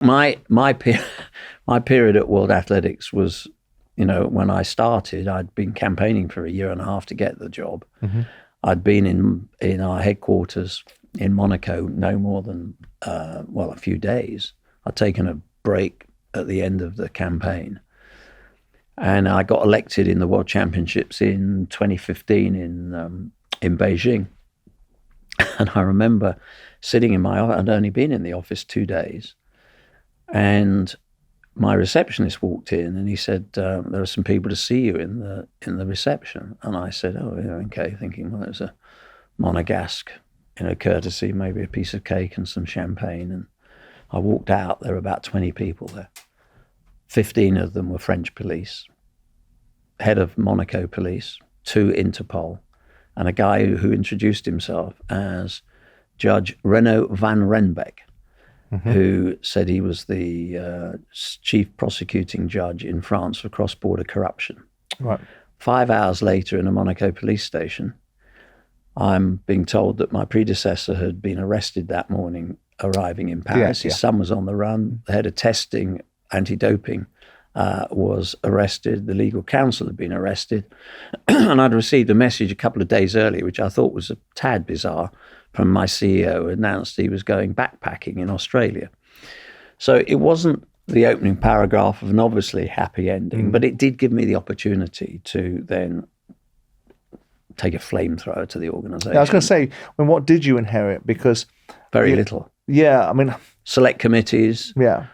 my period at World Athletics was, when I started, I'd been campaigning for a year and a half to get the job. Mm-hmm. I'd been in our headquarters in Monaco no more than a few days. I'd taken a break at the end of the campaign, and I got elected in the World Championships in 2015 in Beijing. And I remember sitting in my office. I'd only been in the office 2 days, and my receptionist walked in and he said, "There are some people to see you in the reception." And I said, "Oh, yeah, okay," thinking, well, it was a Monegasque, courtesy, maybe a piece of cake and some champagne. And I walked out. There were about 20 people there. 15 of them were French police, head of Monaco police, 2 Interpol, and a guy who introduced himself as Judge Renaud van Renbeck, mm-hmm. who said he was the chief prosecuting judge in France for cross-border corruption. Right. 5 hours later in a Monaco police station, I'm being told that my predecessor had been arrested that morning arriving in Paris. His son was on the run. The head of testing, anti-doping, was arrested. The legal counsel had been arrested. And I'd received a message a couple of days earlier, which I thought was a tad bizarre, from my CEO, who announced he was going backpacking in Australia. So it wasn't the opening paragraph of an obviously happy ending, but it did give me the opportunity to then take a flamethrower to the organisation. Yeah, I was going to say, what did you inherit? Because very little. Yeah, I mean, select committees. Yeah.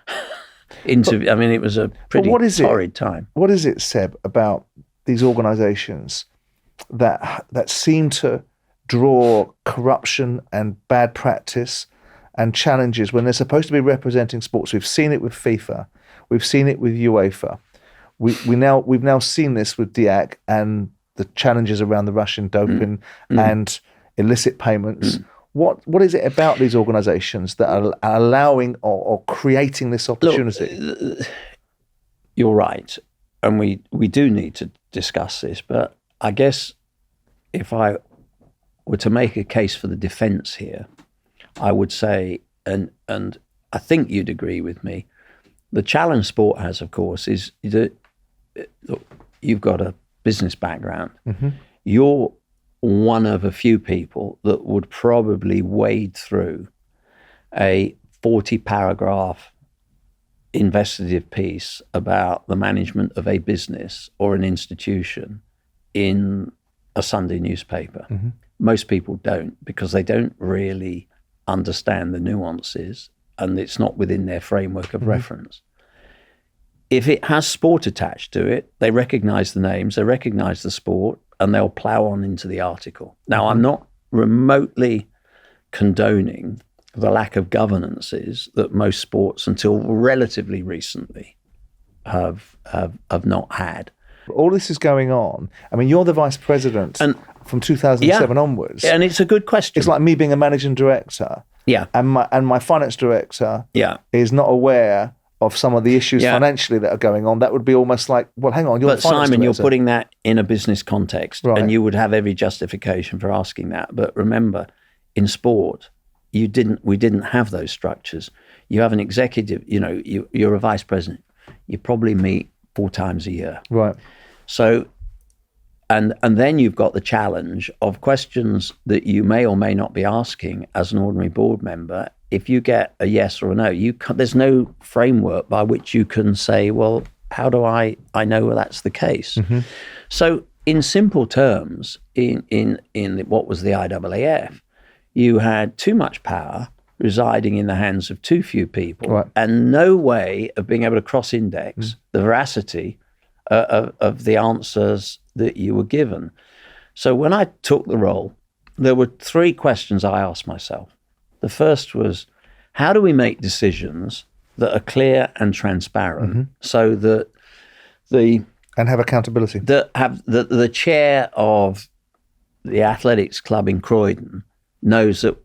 Interview. I mean, it was a pretty torrid time. What is it, Seb, about these organisations that seem to draw corruption and bad practice and challenges when they're supposed to be representing sports? We've seen it with FIFA. We've seen it with UEFA. We've now seen this with DIAC and the challenges around the Russian doping and illicit payments. What is it about these organisations that are allowing or creating this opportunity? Look, you're right, and we do need to discuss this. But I guess if I were to make a case for the defence here, I would say, and I think you'd agree with me, the challenge sport has, of course, is that, look, you've got a business background. Mm-hmm. You're one of a few people that would probably wade through a 40-paragraph investigative piece about the management of a business or an institution in a Sunday newspaper. Mm-hmm. Most people don't, because they don't really understand the nuances and it's not within their framework of reference. If it has sport attached to it, they recognise the names, they recognise the sport, and they'll plough on into the article. Now, I'm not remotely condoning the lack of governances that most sports, until relatively recently, have not had. All this is going on. I mean, you're the vice president from 2007 onwards. And it's a good question. It's like me being a managing director. Yeah. And my finance director is not aware of some of the issues financially that are going on. That would be almost like, well, hang on, you're the finance Simon, director. You're putting that in a business context, and you would have every justification for asking that. But remember, in sport, we didn't have those structures. You have an executive, you're a vice president. You probably meet 4 times a year. Right. So, and then you've got the challenge of questions that you may or may not be asking as an ordinary board member. If you get a yes or a no, there's no framework by which you can say, well, how do I know that's the case? Mm-hmm. So in simple terms, in what was the IAAF, you had too much power residing in the hands of too few people, and no way of being able to cross-index the veracity of the answers that you were given. So when I took the role, there were 3 questions I asked myself. The first was, how do we make decisions that are clear and transparent, so that and have accountability, that have the chair of the athletics club in Croydon knows that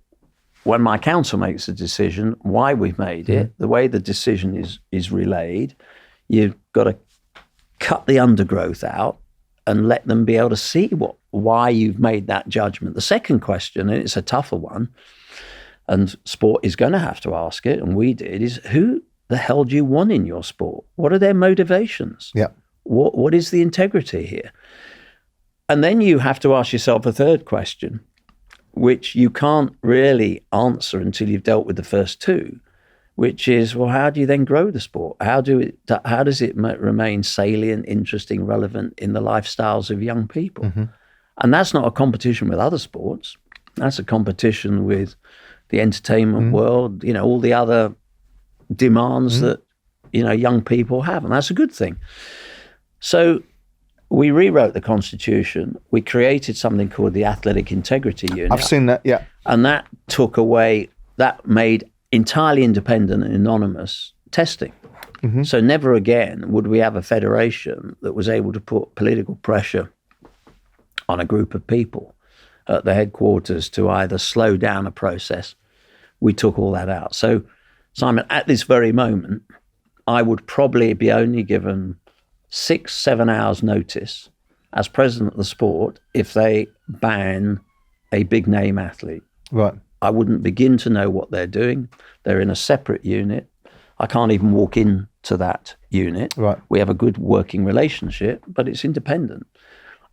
when my council makes a decision, why we've made it, the way the decision is relayed, you've got to cut the undergrowth out and let them be able to see why you've made that judgment. The second question, and it's a tougher one, and sport is going to have to ask it, and we did, is who the hell do you want in your sport? What are their motivations? Yeah. What is the integrity here? And then you have to ask yourself a third question, which you can't really answer until you've dealt with the first two, which is, well, how do you then grow the sport? How does it remain salient, interesting, relevant in the lifestyles of young people? Mm-hmm. And that's not a competition with other sports. That's a competition with the entertainment world, all the other demands that, young people have. And that's a good thing. So we rewrote the Constitution. We created something called the Athletic Integrity Unit. I've seen that, yeah. And that made entirely independent and anonymous testing. Mm-hmm. So never again would we have a federation that was able to put political pressure on a group of people at the headquarters to either slow down a process. We took all that out. So, Simon, at this very moment, I would probably be only given 6-7 hours notice as president of the sport if they ban a big name athlete. Right. I wouldn't begin to know what they're doing. They're in a separate unit. I can't even walk into that unit. Right. We have a good working relationship, but it's independent.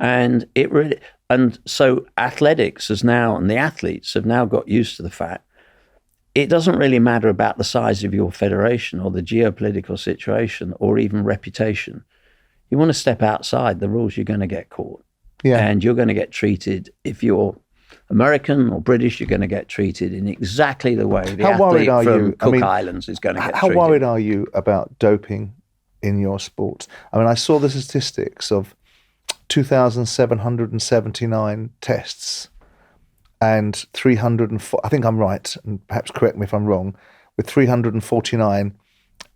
And so athletics and the athletes have now got used to the fact it doesn't really matter about the size of your federation or the geopolitical situation or even reputation. You want to step outside the rules, you're going to get caught. Yeah. And you're going to get treated, if you're American or British, you're going to get treated in exactly the way the athlete from Cook Islands is going to get treated. How worried are you about doping in your sport? I mean, I saw the statistics of 2,779 tests and 304, I think I'm right, and perhaps correct me if I'm wrong, with 349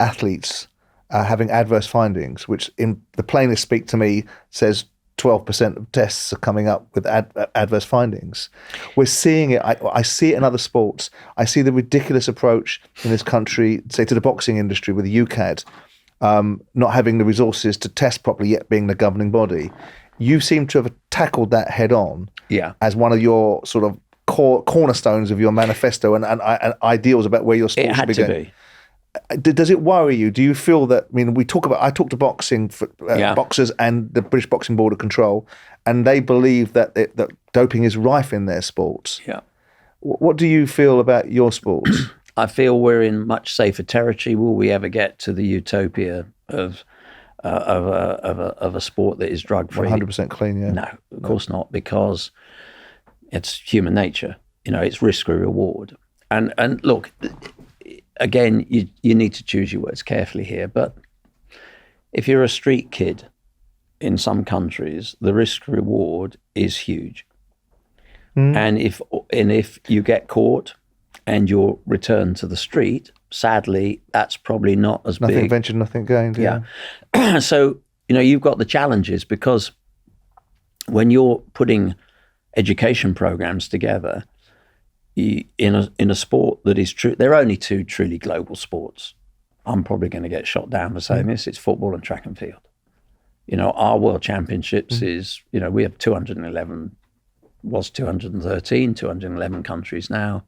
athletes having adverse findings, which in the plainest speak to me says 12% of tests are coming up with adverse findings. We're seeing it. I see it in other sports. I see the ridiculous approach in this country, say to the boxing industry with the UCAD, not having the resources to test properly, yet being the governing body. You seem to have tackled that head on as one of your sort of cornerstones of your manifesto and ideals about where your sport should be going. Does it worry you? Do you feel that, I mean, I talk to boxing boxers and the British Boxing Board of Control, and they believe that doping is rife in their sports. Yeah. What do you feel about your sports? I feel we're in much safer territory. Will we ever get to the utopia of a sport that is drug-free? 100% clean, yeah. No, of course not, because it's human nature. It's risk or reward. And look, again, you need to choose your words carefully here, but if you're a street kid in some countries, the risk-reward is huge. And if you get caught and you're returned to the street, sadly, that's probably not as big. Nothing ventured, nothing gained. Yeah. So, you've got the challenges, because when you're putting education programs together, in a sport that is true, there are only two truly global sports. I'm probably going to get shot down for saying this. It's football and track and field. Our world championships is, we have 211, was 213, 211 countries now.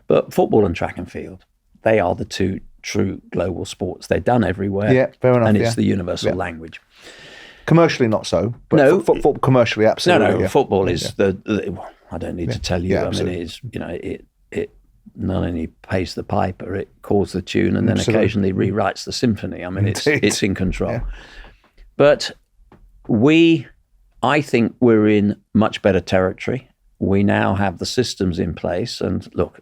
But football and track and field, they are the two true global sports. They're done everywhere. Yeah, fair enough. And it's the universal language. Commercially, not so. But no, football commercially, absolutely. No, football is I don't need to tell you. I mean, it is, it not only pays the piper, it calls the tune, and then occasionally rewrites the symphony. I mean, it's in control. Yeah. But I think we're in much better territory. We now have the systems in place, and look,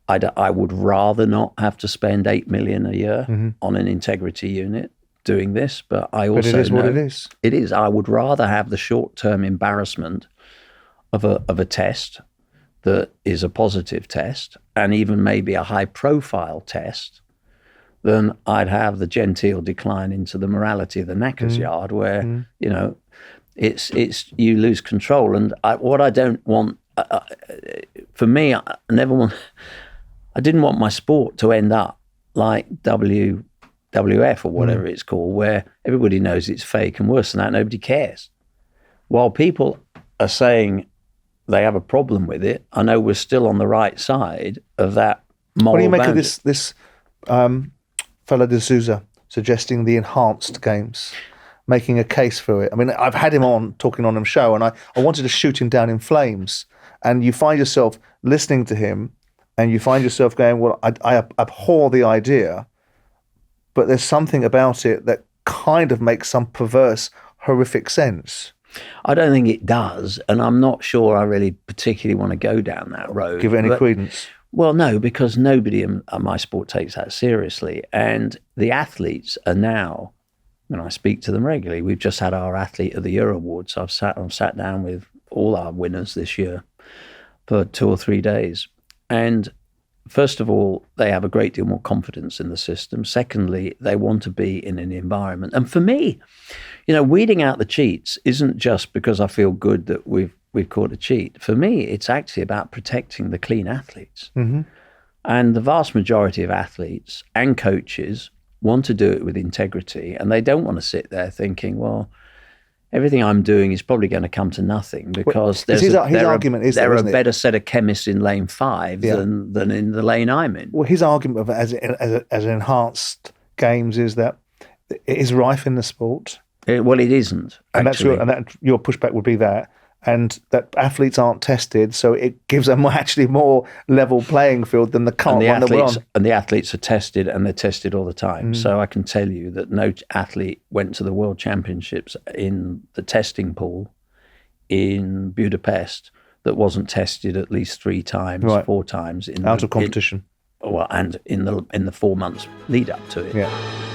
I would rather not have to spend $8 million a year on an integrity unit doing this, but I also it is know what it is. It is. I would rather have the short-term embarrassment of a test that is a positive test, and even maybe a high-profile test, than I'd have the genteel decline into the morality of the knackers yard, where it's you lose control. And what I don't want, for me, I didn't want my sport to end up like WWF or whatever it's called, where everybody knows it's fake, and worse than that, nobody cares. While people are saying they have a problem with it, I know we're still on the right side of that moral boundary. What do you make of this fellow de Souza suggesting the enhanced games, making a case for it. I mean, I've had him on talking on a show, and I wanted to shoot him down in flames. And you find yourself listening to him, and you find yourself going, well, I abhor the idea, but there's something about it that kind of makes some perverse, horrific sense. I don't think it does, and I'm not sure I really particularly want to go down that road. Give it any credence? Well, no, because nobody in my sport takes that seriously. And the athletes are now, when I speak to them regularly, we've just had our Athlete of the Year awards. So I've sat down with all our winners this year for 2 or 3 days. And first of all, they have a great deal more confidence in the system. Secondly, they want to be in an environment. And for me, weeding out the cheats isn't just because I feel good that we've caught a cheat. For me, it's actually about protecting the clean athletes. Mm-hmm. And the vast majority of athletes and coaches want to do it with integrity, and they don't want to sit there thinking, well, everything I'm doing is probably going to come to nothing because his argument is there are a better set of chemists in lane 5 than in the lane I'm in. Well, his argument as enhanced games is that it is rife in the sport. Well, it isn't. Actually. And your pushback would be that. And that athletes aren't tested, so it gives them actually more level playing field than the current one that we're on. And the athletes are tested, and they're tested all the time. So I can tell you that no athlete went to the World Championships in the testing pool in Budapest that wasn't tested at least 3 times, 4 times. Out of competition. And in the 4 months lead up to it. Yeah.